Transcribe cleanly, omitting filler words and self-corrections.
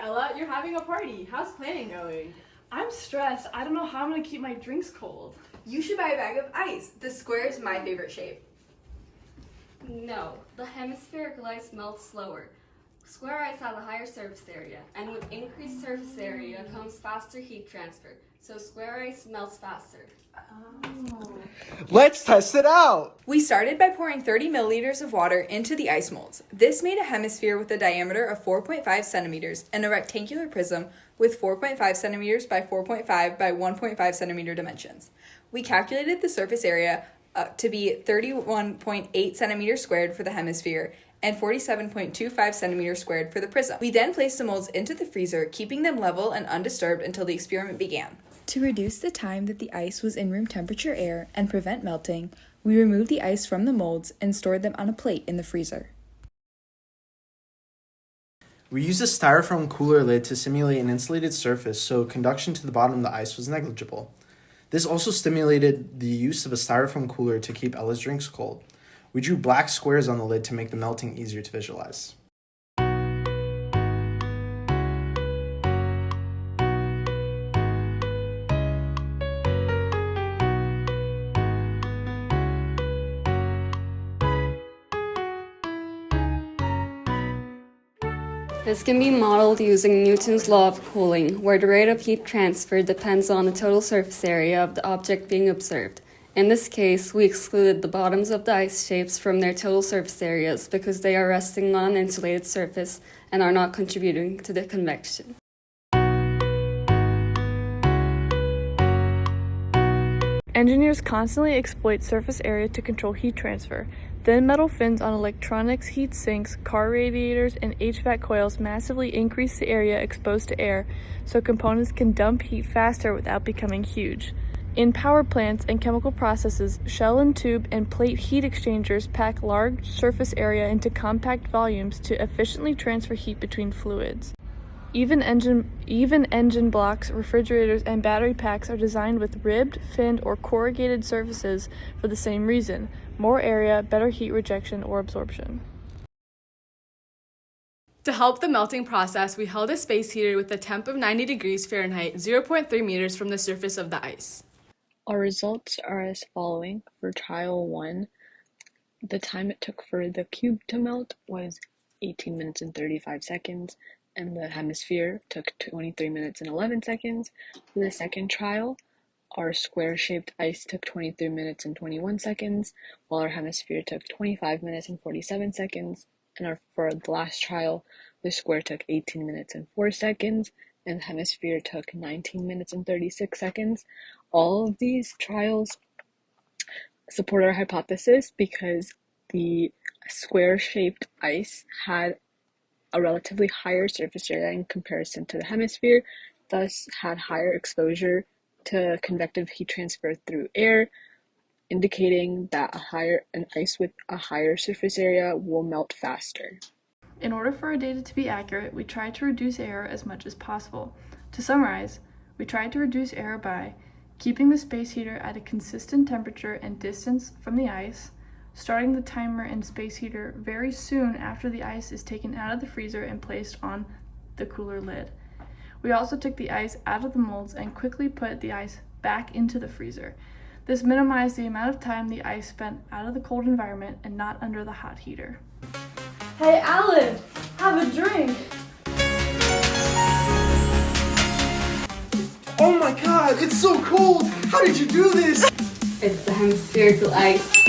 Ella, you're having a party. How's planning going? I'm stressed. I don't know how I'm gonna keep my drinks cold. You should buy a bag of ice. The square is my favorite shape. No, the hemispherical ice melts slower. Square ice has a higher surface area, and with increased surface area comes faster heat transfer, so square ice melts faster. Let's test it out! We started by pouring 30 milliliters of water into the ice molds. This made a hemisphere with a diameter of 4.5 centimeters and a rectangular prism with 4.5 centimeters by 4.5 by 1.5 centimeter dimensions. We calculated the surface area to be 31.8 centimeters squared for the hemisphere and 47.25 centimeters squared for the prism. We then placed the molds into the freezer, keeping them level and undisturbed until the experiment began. To reduce the time that the ice was in room temperature air and prevent melting, we removed the ice from the molds and stored them on a plate in the freezer. We used a styrofoam cooler lid to simulate an insulated surface so conduction to the bottom of the ice was negligible. This also stimulated the use of a styrofoam cooler to keep Ella's drinks cold. We drew black squares on the lid to make the melting easier to visualize. This can be modeled using Newton's law of cooling, where the rate of heat transfer depends on the total surface area of the object being observed. In this case, we excluded the bottoms of the ice shapes from their total surface areas because they are resting on an insulated surface and are not contributing to the convection. Engineers constantly exploit surface area to control heat transfer. Thin metal fins on electronics, heat sinks, car radiators, and HVAC coils massively increase the area exposed to air so components can dump heat faster without becoming huge. In power plants and chemical processes, shell and tube and plate heat exchangers pack large surface area into compact volumes to efficiently transfer heat between fluids. Even engine blocks, refrigerators, and battery packs are designed with ribbed, finned, or corrugated surfaces for the same reason: more area, better heat rejection or absorption. To help the melting process, we held a space heater with a temp of 90 degrees Fahrenheit, 0.3 meters from the surface of the ice. Our results are as following. For trial 1, the time it took for the cube to melt was 18 minutes and 35 seconds, and the hemisphere took 23 minutes and 11 seconds. For the second trial, our square-shaped ice took 23 minutes and 21 seconds, while our hemisphere took 25 minutes and 47 seconds. And for the last trial, the square took 18 minutes and 4 seconds, and the hemisphere took 19 minutes and 36 seconds. All of these trials support our hypothesis because the square-shaped ice had a relatively higher surface area in comparison to the hemisphere, thus had higher exposure to convective heat transfer through air, indicating that an ice with a higher surface area will melt faster. In order for our data to be accurate, we tried to reduce error as much as possible. To summarize, we tried to reduce error by keeping the space heater at a consistent temperature and distance from the ice, starting the timer and space heater very soon after the ice is taken out of the freezer and placed on the cooler lid. We also took the ice out of the molds and quickly put the ice back into the freezer. This minimized the amount of time the ice spent out of the cold environment and not under the hot heater. Hey Alan, have a drink! Oh my god, it's so cold! How did you do this? It's the hemispherical ice.